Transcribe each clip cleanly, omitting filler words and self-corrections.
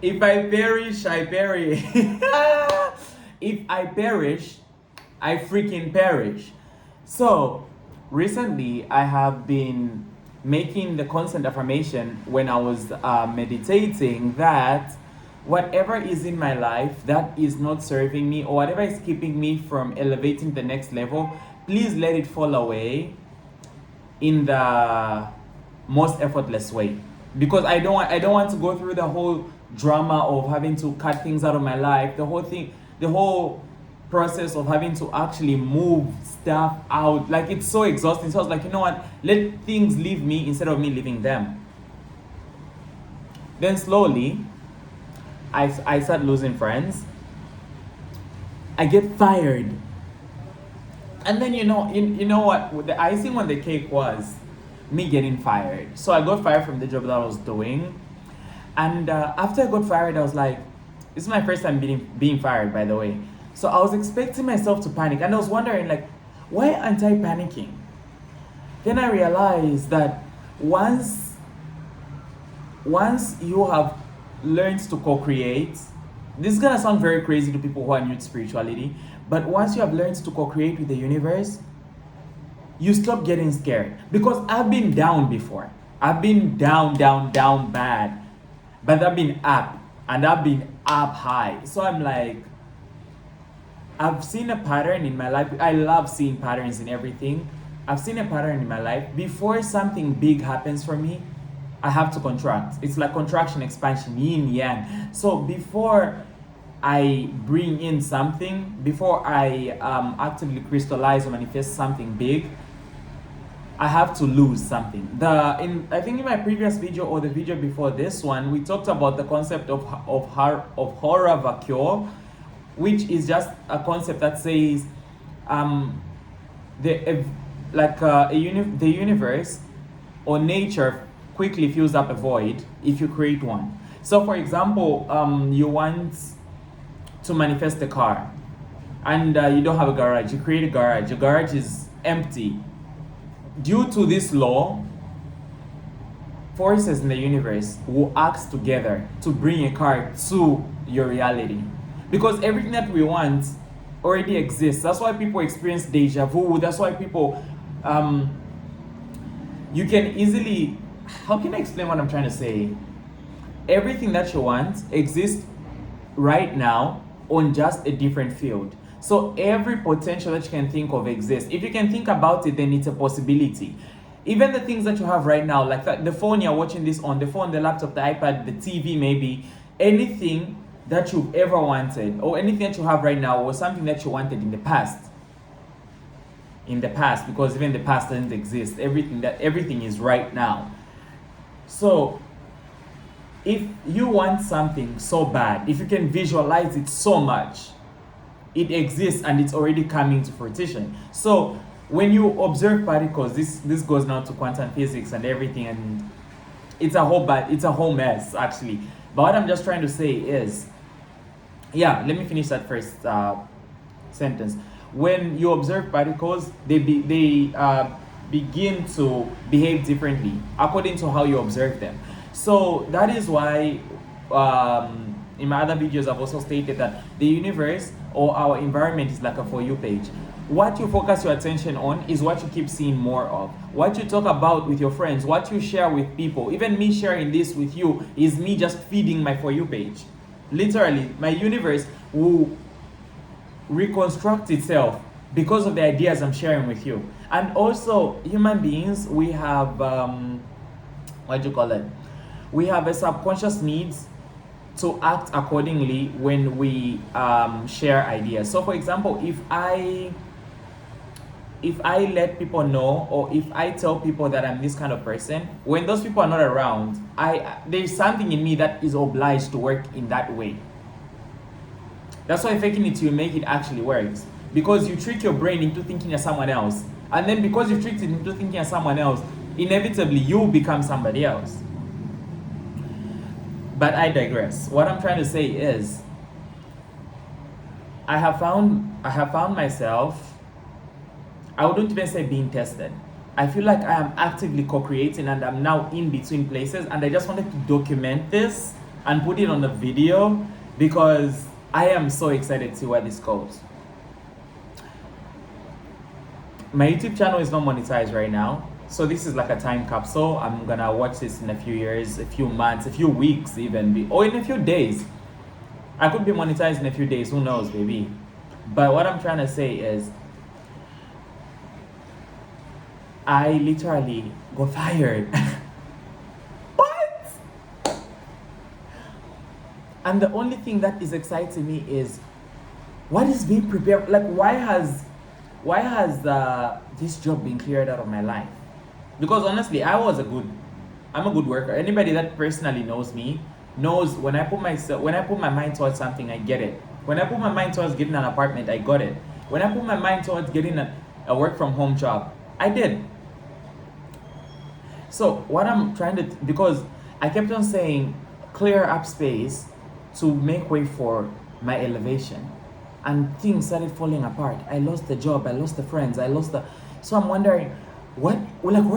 If I perish, I perish. If I perish, I freaking perish. So, recently I have been making the constant affirmation when I was meditating that whatever is in my life that is not serving me or whatever is keeping me from elevating the next level, please let it fall away in the most effortless way, because I don't want to go through the whole drama of having to cut things out of my life, the whole process of having to actually move stuff out. Like, it's so exhausting. So I was like, you know what, let things leave me instead of me leaving them. Then slowly I start losing friends. I get fired. And then you know what the icing on the cake was me getting fired. So I got fired from the job that I was doing, and after I got fired, I was like, this is my first time being fired, by the way. So I was expecting myself to panic, and I was wondering, like, why aren't I panicking? Then I realized that once you have learned to co-create, this is gonna sound very crazy to people who are new to spirituality, but once you have learned to co-create with the universe, you stop getting scared. Because I've been down before. I've been down, down, down bad. But I've been up. And I've been up high. So I'm like, I've seen a pattern in my life. I love seeing patterns in everything. I've seen a pattern in my life. Before something big happens for me, I have to contract. It's like contraction, expansion, yin, yang. So before I bring in something, before I actively crystallize or manifest something big, I have to lose something. I think in my previous video or the video before this one, we talked about the concept of horror vacuum, which is just a concept that says the universe or nature quickly fills up a void if you create one. So, for example, you want to manifest a car, and you don't have a garage. You create a garage. Your garage is empty. Due to this law, forces in the universe will act together to bring a car to your reality. Because everything that we want already exists. That's why people experience deja vu. That's why people, you can easily, how can I explain what I'm trying to say? Everything that you want exists right now on just a different field. So every potential that you can think of exists. If you can think about it, then it's a possibility. Even the things that you have right now, like the phone you're watching this on, the phone, the laptop, the iPad, the TV, maybe, anything that you've ever wanted, or anything that you have right now, was something that you wanted in the past. In the past, because even the past doesn't exist. Everything is right now. So if you want something so bad, if you can visualize it so much, it exists and it's already coming to fruition. So when you observe particles, this goes now to quantum physics and everything, and it's a whole mess actually. But what I'm just trying to say is, let me finish that first sentence. When you observe particles, they begin to behave differently according to how you observe them. So that is why in my other videos I've also stated that the universe or our environment is like a For You page. What you focus your attention on is what you keep seeing more of. What you talk about with your friends, what you share with people, even me sharing this with you is me just feeding my For You page. Literally, my universe will reconstruct itself because of the ideas I'm sharing with you. And also, human beings, we have, we have a subconscious needs to act accordingly when we share ideas. So for example, if I let people know, or if I tell people that I'm this kind of person, when those people are not around, there's something in me that is obliged to work in that way. That's why faking it till you make it actually works. Because you trick your brain into thinking you're someone else. And then because you tricked it into thinking you're someone else, inevitably you become somebody else. But I digress. What I'm trying to say is, I have found myself, I wouldn't even say being tested. I feel like I am actively co-creating, and I'm now in between places, and I just wanted to document this and put it on the video because I am so excited to see where this goes. My YouTube channel is not monetized right now, so this is like a time capsule. I'm gonna watch this in a few years, a few months, a few weeks even, or in a few days. I could be monetized in a few days, who knows, baby. But what I'm trying to say is, I literally got fired. What? And the only thing that is exciting me is, what is being prepared? Like, why has this job been cleared out of my life? Because honestly, I'm a good worker. Anybody that personally knows me knows when I put my mind towards something, I get it. When I put my mind towards getting an apartment, I got it. When I put my mind towards getting a work from home job, I did. So what I'm trying to, because I kept on saying clear up space to make way for my elevation, and things started falling apart. I lost the job, I lost the friends, so I'm wondering, where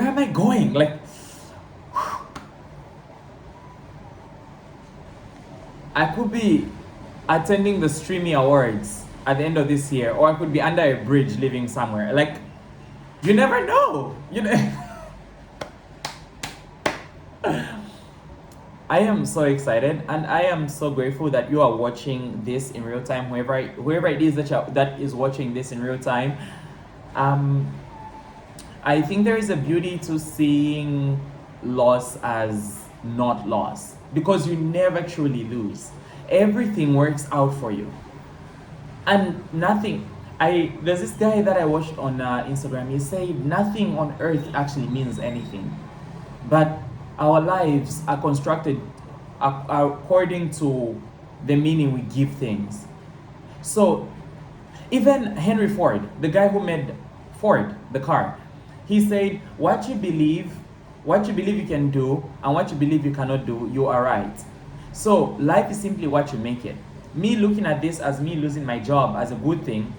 am I going? Like, I could be attending the Streamy Awards at the end of this year, or I could be under a bridge living somewhere. Like, you never know. I am so excited, and I am so grateful that you are watching this in real time. Whoever it is that is watching this in real time, I think there is a beauty to seeing loss as not loss, because you never truly lose. Everything works out for you, and nothing. There's this guy that I watched on Instagram. He said nothing on earth actually means anything, but our lives are constructed according to the meaning we give things. So even Henry Ford, the guy who made Ford, the car, he said, what you believe you can do and what you believe you cannot do, you are right. So life is simply what you make it. Me looking at this as me losing my job as a good thing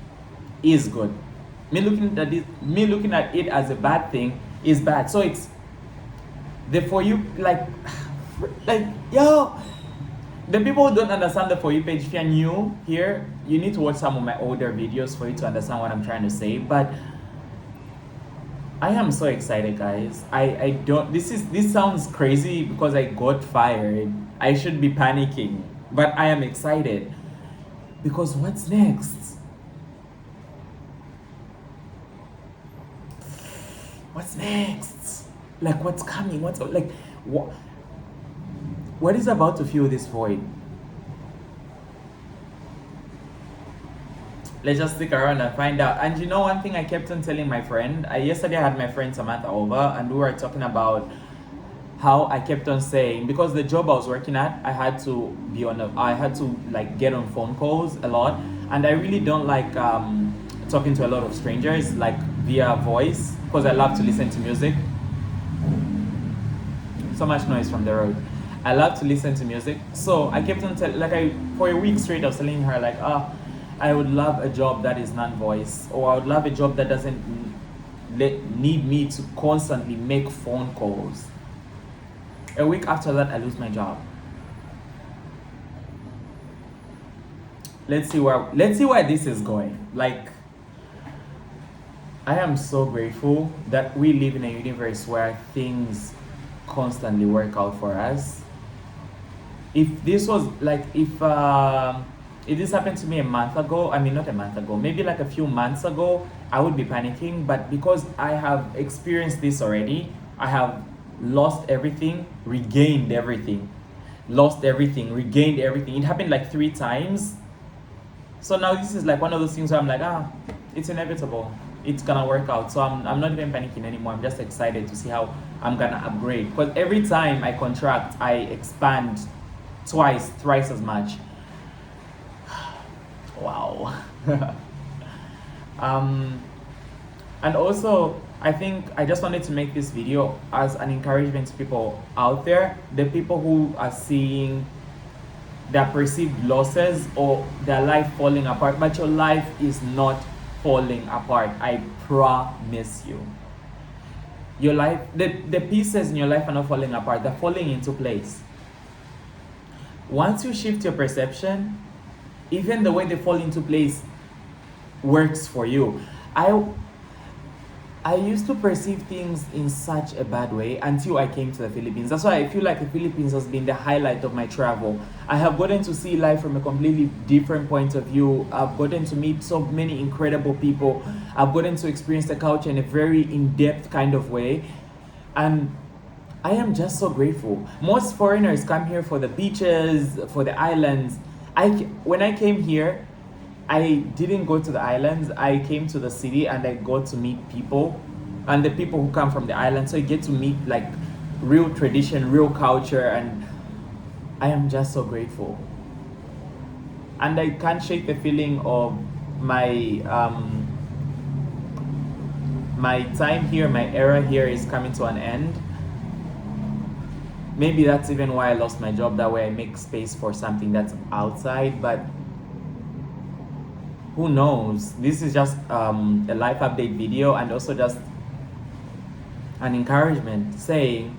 is good. Me looking at it as a bad thing is bad. So it's the For You, like yo, the people who don't understand the For You page, if you're new here, you need to watch some of my older videos for you to understand what I'm trying to say. But I am so excited, guys. I don't, this sounds crazy because I got fired. I should be panicking, but I am excited because what's next? What's next? Like, what's coming? What is about to fill this void? Let's just stick around and find out. And you know, one thing I kept on telling my friend, yesterday I had my friend Samantha over, and we were talking about how I kept on saying, because the job I was working at, I had to like get on phone calls a lot, and I really don't like talking to a lot of strangers like via voice, because I love to listen to music. So much noise from the road. I love to listen to music, so I kept on for a week straight I was telling her like, I would love a job that is non-voice, or I would love a job that doesn't need me to constantly make phone calls. A week after that, I lose my job. Let's see where this is going. Like, I am so grateful that we live in a universe where things constantly work out for us. If this was like, if this happened to me a month ago, not a month ago, maybe like a few months ago, I would be panicking. But because I have experienced this already, I have lost everything, regained everything, lost everything, regained everything. It happened like 3 times. So now this is like one of those things where I'm like, it's inevitable. It's gonna work out. So I'm not even panicking anymore. I'm just excited to see how I'm gonna upgrade. Because every time I contract, I expand twice, thrice as much. Wow. And also, I think I just wanted to make this video as an encouragement to people out there, the people who are seeing their perceived losses or their life falling apart, but your life is not falling apart. I promise you. Your life, the pieces in your life are not falling apart, they're falling into place. once you shift your perception, even the way they fall into place works for you. I used to perceive things in such a bad way until I came to the Philippines. That's why I feel like the Philippines has been the highlight of my travel. I have gotten to see life from a completely different point of view. I've gotten to meet so many incredible people. I've gotten to experience the culture in a very in-depth kind of way. And I am just so grateful. Most foreigners come here for the beaches, for the islands. When I came here, I didn't go to the islands. I came to the city and I got to meet people, and the people who come from the island. So you get to meet like real tradition, real culture, and I am just so grateful. And I can't shake the feeling of my my time here, my era here is coming to an end. Maybe that's even why I lost my job. That way I make space for something that's outside, but who knows? This is just a life update video, and also just an encouragement saying,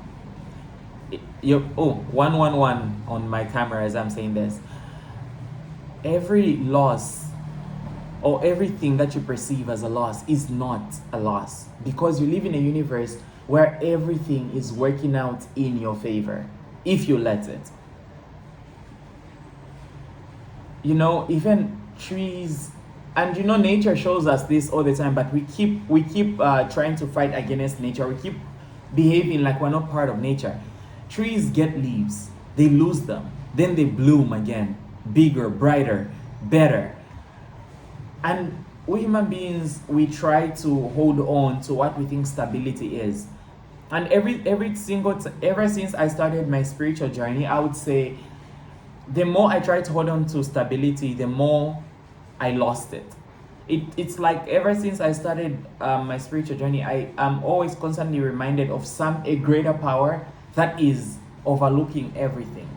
111 on my camera as I'm saying this. Every loss or everything that you perceive as a loss is not a loss, because you live in a universe where everything is working out in your favor if you let it. You know, even trees, and you know, nature shows us this all the time, but we keep trying to fight against nature. We keep behaving like we're not part of nature. Trees get leaves, they lose them, then they bloom again, bigger, brighter, better. And we human beings, we try to hold on to what we think stability is. And ever since I started my spiritual journey, I would say the more I tried to hold on to stability, the more I lost it. It's like ever since I started my spiritual journey, I am always constantly reminded of a greater power that is overlooking everything.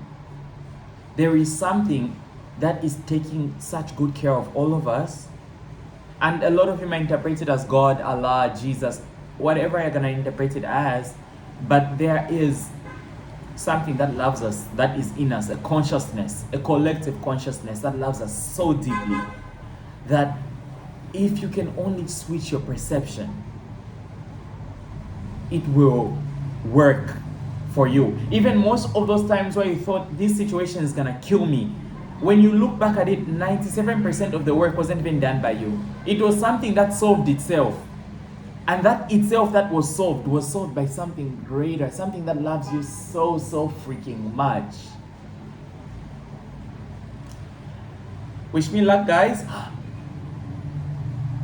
There is something that is taking such good care of all of us. And a lot of you might interpret it as God, Allah, Jesus, whatever you're gonna interpret it as, but there is something that loves us, that is in us, a consciousness, a collective consciousness that loves us so deeply that if you can only switch your perception, it will work for you. Even most of those times where you thought this situation is gonna kill me, when you look back at it, 97% of the work wasn't even done by you. It was something that solved itself. And that itself that was solved by something greater, something that loves you so, so freaking much. Wish me luck, guys.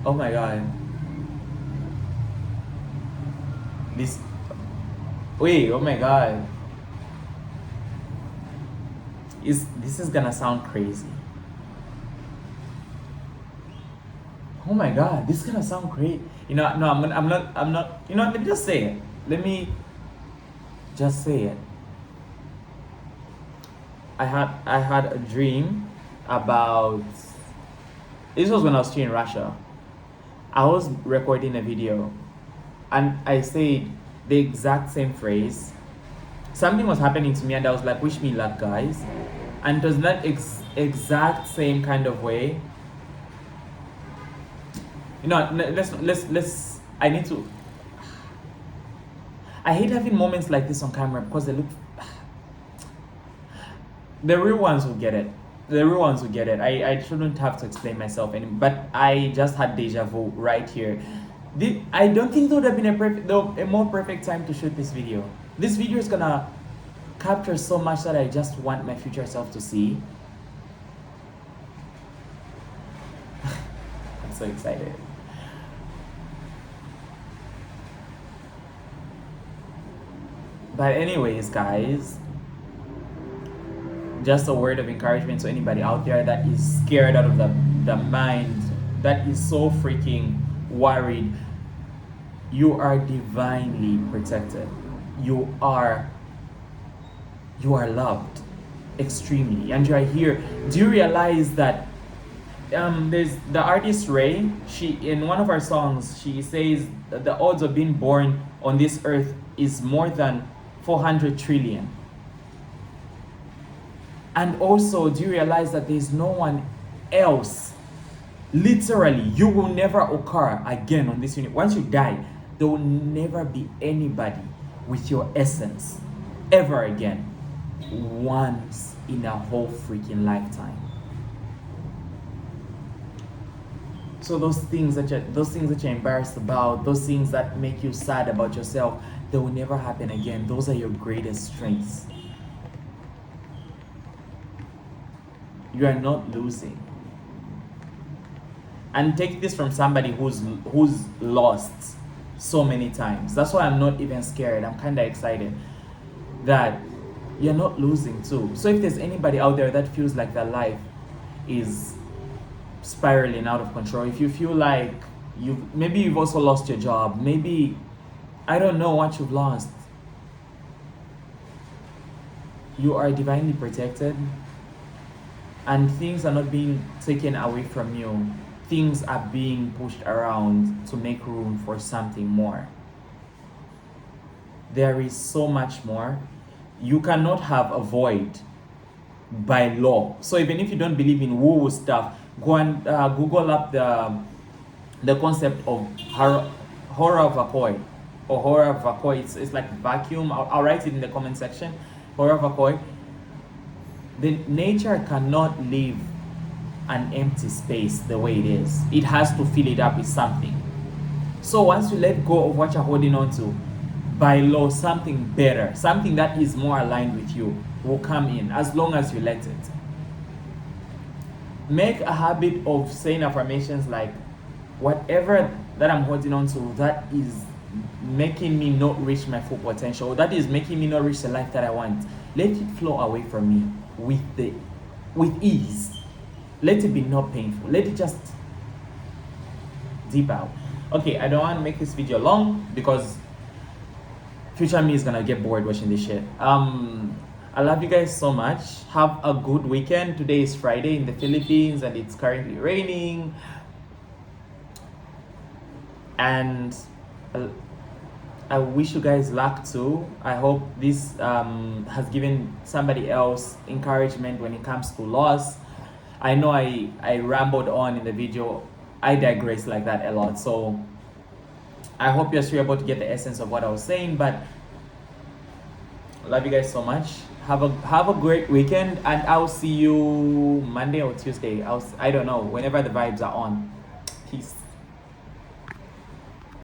Oh my God. Oh my God. This is gonna sound crazy. Oh my God, this is gonna sound great. You know, no, I'm not, you know, let me just say it. Let me just say it. I had a dream about, this was when I was still in Russia. I was recording a video and I said the exact same phrase. Something was happening to me and I was like, wish me luck, guys. And it was that exact same kind of way. You know, let's, I need to, I hate having moments like this on camera because they look, the real ones will get it. The real ones will get it. I shouldn't have to explain myself anymore, but I just had deja vu right here. I don't think there would have been a more perfect time to shoot this video. This video is gonna capture so much that I just want my future self to see. I'm so excited. But anyways, guys, just a word of encouragement to anybody out there that is scared out of the mind, that is so freaking worried. You are divinely protected. You are loved extremely, and you are here. Do you realize that there's the artist Ray, she, in one of her songs, she says that the odds of being born on this earth is more than 400 trillion. And also, do you realize that there's no one else? Literally, you will never occur again on this unit. Once you die, there will never be anybody with your essence ever again. Once in a whole freaking lifetime. So those things that you're embarrassed about, those things that make you sad about yourself, they will never happen again. Those are your greatest strengths. You are not losing. And take this from somebody who's lost so many times. That's why I'm not even scared. I'm kind of excited that you're not losing too. So if there's anybody out there that feels like their life is spiraling out of control, if you feel like you've also lost your job, maybe I don't know what you've lost, you are divinely protected and things are not being taken away from you. Things are being pushed around to make room for something more. There is so much more. You cannot have a void by law. So even if you don't believe in woo-woo stuff, go and Google up the concept of horror vacui or horror vacui. It's like vacuum. I'll write it in the comment section. Horror vacui. The nature cannot live an empty space the way it is. It has to fill it up with something. So once you let go of what you're holding on to, by law, something better, something that is more aligned with you will come in as long as you let it. Make a habit of saying affirmations like, whatever that I'm holding on to that is making me not reach my full potential, that is making me not reach the life that I want, let it flow away from me with ease. Let it be not painful. Let it just deep out. Okay, I don't want to make this video long because future me is gonna get bored watching this shit. I love you guys so much. Have a good weekend. Today is Friday in the Philippines and it's currently raining. And I wish you guys luck too. I hope this has given somebody else encouragement when it comes to loss. I know I rambled on in the video. I digress like that a lot. So I hope you're still able to get the essence of what I was saying. But love you guys so much. Have a great weekend, and I'll see you Monday or Tuesday. I don't know, whenever the vibes are on. Peace.